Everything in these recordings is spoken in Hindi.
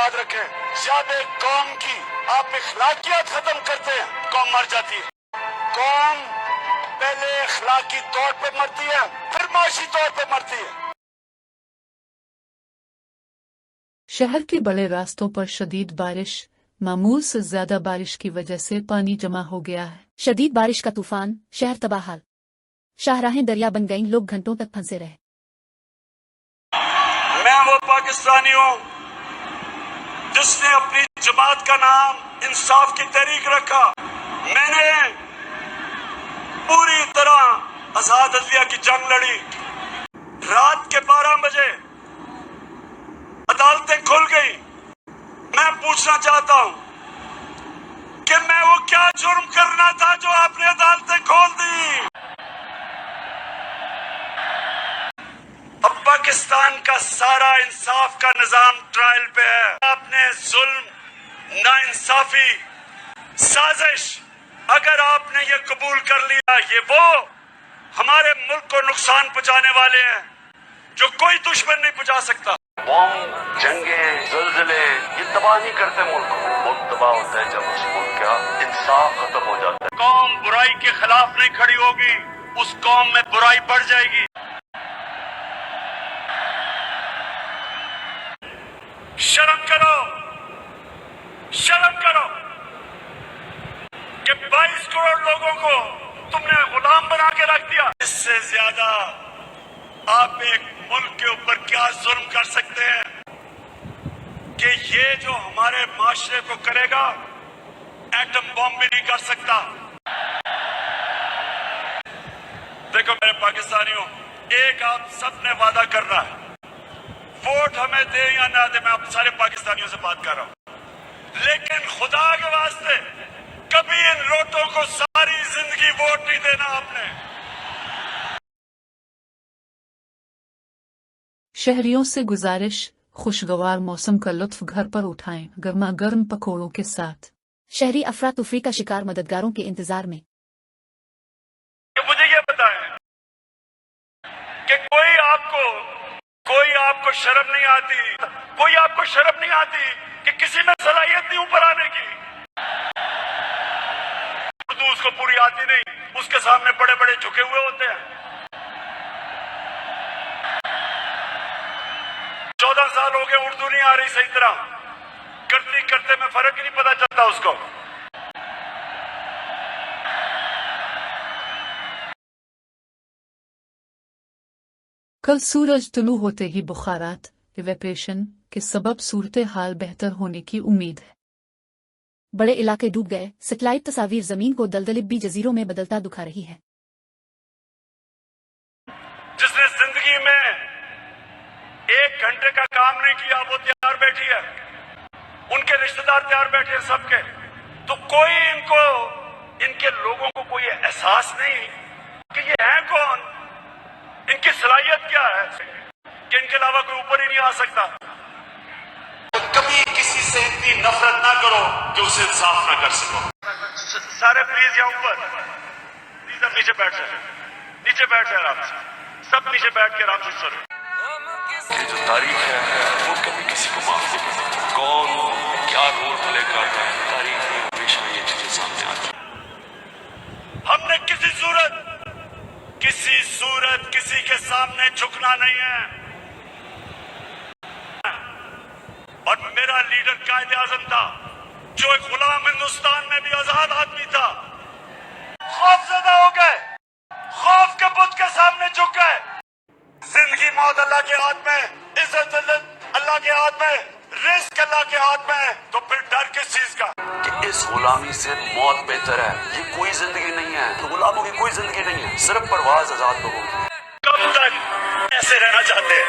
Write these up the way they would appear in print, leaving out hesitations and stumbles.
याद रखें, जब एक कौम की आप इखलाकियात खत्म करते हैं, कौम मर जाती है। कौम पहले इखलाकी तौर पे मरती है, फिर माशी तौर पे मरती है। शहर के बड़े रास्तों पर शदीद बारिश, मामूल से ज्यादा बारिश की वजह से पानी जमा हो गया है। शदीद बारिश का तूफान, शहर तबाहाल, शाहराहें दरिया बन गईं, लोग घंटों तक फंसे रहे। मैं वो पाकिस्तानी हूँ जिसने अपनी जमात का नाम इंसाफ की तहरीक रखा। मैंने पूरी तरह आजाद अदलिया की जंग लड़ी। रात के 12 बजे अदालतें खुल गई। मैं पूछना चाहता हूं कि मैं वो क्या जुर्म करना था जो आपने अदालतें खोल दी। अब पाकिस्तान का सारा इंसाफ का निजाम ट्रायल पे है। आपने जुल्म, नाइंसाफी, साजिश, अगर आपने ये कबूल कर लिया, ये वो हमारे मुल्क को नुकसान पहुंचाने वाले हैं जो कोई दुश्मन नहीं पहुंचा सकता। बम, जंगे, ज़लज़ले ये तबाह नहीं करते मुल्क को। मुल्क तबाह होता है जब उस मुल्क का इंसाफ खत्म हो जाता है। कौम बुराई के खिलाफ नहीं खड़ी होगी, उस कौम में बुराई बढ़ जाएगी। शर्म करो, शर्म करो कि 22 करोड़ लोगों को तुमने गुलाम बना के रख दिया। इससे ज्यादा आप एक मुल्क के ऊपर क्या जुल्म कर सकते हैं कि ये जो हमारे माशरे को करेगा, एटम बॉम्ब भी नहीं कर सकता। देखो मेरे पाकिस्तानियों, एक आप सबने वादा करना है, वोट हमें दे या ना दे, मैं आप सारे पाकिस्तानियों से बात कर रहा हूं, लेकिन खुदा के वास्ते कभी इन लोटों को सारी जिंदगी वोट नहीं देना आपने। शहरियों से गुजारिश, खुशगवार मौसम का लुत्फ घर पर उठाएं गर्मा गर्म पकौड़ों के साथ। शहरी अफरा तफरी का शिकार मददगारों के इंतजार में। मुझे ये बताएं कि कोई आपको शर्म नहीं आती, कोई आपको शर्म नहीं आती कि किसी में सलाहियत नहीं ऊपर आने की। उर्दू उसको पूरी आती नहीं, उसके सामने बड़े बड़े झुके हुए होते हैं। 14 साल हो गए, उर्दू नहीं आ रही सही तरह, करते करते में फर्क ही नहीं पता चलता उसको। कल सूरज तुलू होते ही बुखारात, इवेपोरेशन के सबब सूरत हाल बेहतर होने की उम्मीद है। बड़े इलाके डूब गए, सैटेलाइट तस्वीर जमीन को दलदली जजीरों में बदलता दिखा रही है। जिसने जिंदगी में 1 घंटे का काम नहीं किया, वो तैयार बैठी है, उनके रिश्तेदार तैयार बैठे हैं सबके। तो कोई इनके लोगों को कोई एहसास नहीं कि ये है कौन, इनकी सलाहियत क्या है कि इनके अलावा कोई ऊपर ही नहीं आ सकता। तो कभी किसी से इतनी नफरत ना करो कि उसे इंसाफ ना कर सको। सारे प्लीज यहाँ ऊपर, प्लीज अब नीचे बैठ जाए, नीचे बैठ जाए आराम से, सब नीचे बैठ के आराम से सुनो। ये जो तारीख है वो कभी किसी को माफ नहीं करती। कौन क्या रोल प्ले कर रहा है, तारीख में हमेशा ये चीजें सामने आती हैं। हमने किसी सूरत किसी के सामने झुकना नहीं है। और मेरा लीडर कायदे आजम था, जो एक गुलाम हिंदुस्तान में भी आजाद आदमी था। खौफजदा हो गए, खौफ के बुत के सामने झुक गए। जिंदगी मौत अल्लाह के हाथ में, इज्जत अल्लाह के हाथ में, रिस्क अल्लाह के हाथ में, तो फिर डर किस चीज का कि इस गुलामी से मौत बेहतर है। ये कोई जिंदगी नहीं है, तो गुलामों की कोई जिंदगी नहीं है, सिर्फ परवाज आजाद लोगों की। कब तक ऐसे रहना चाहते हैं?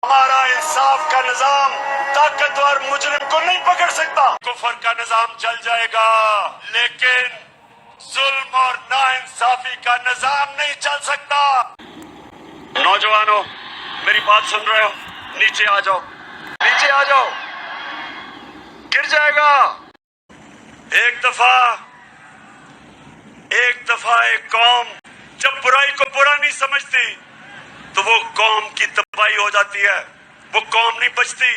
हमारा इंसाफ का निजाम ताकतवर मुजरिम को नहीं पकड़ सकता। कुफर का निजाम चल जाएगा, लेकिन जुल्म और नाइंसाफी का निजाम नहीं चल सकता। नौजवानों, मेरी बात सुन रहे हो? नीचे आ जाओ, नीचे आ जाओ, गिर जाएगा। एक दफा एक कौम जब बुराई को बुरा नहीं समझती, तो वो कौम की तबाही हो जाती है, वो कौम नहीं बचती।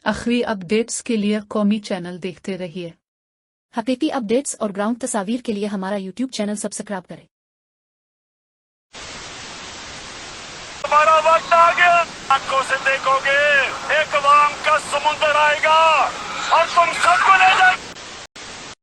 आखिरी अपडेट्स के लिए कौमी चैनल देखते रहिए। हकीकी अपडेट्स और ग्राउंड तस्वीर के लिए हमारा यूट्यूब चैनल सब्सक्राइब करें। हमारा वक्त आ गया, आंखों से देखोगे एक अवाम का समुंदर आएगा और तुम सबको ले जाएगा।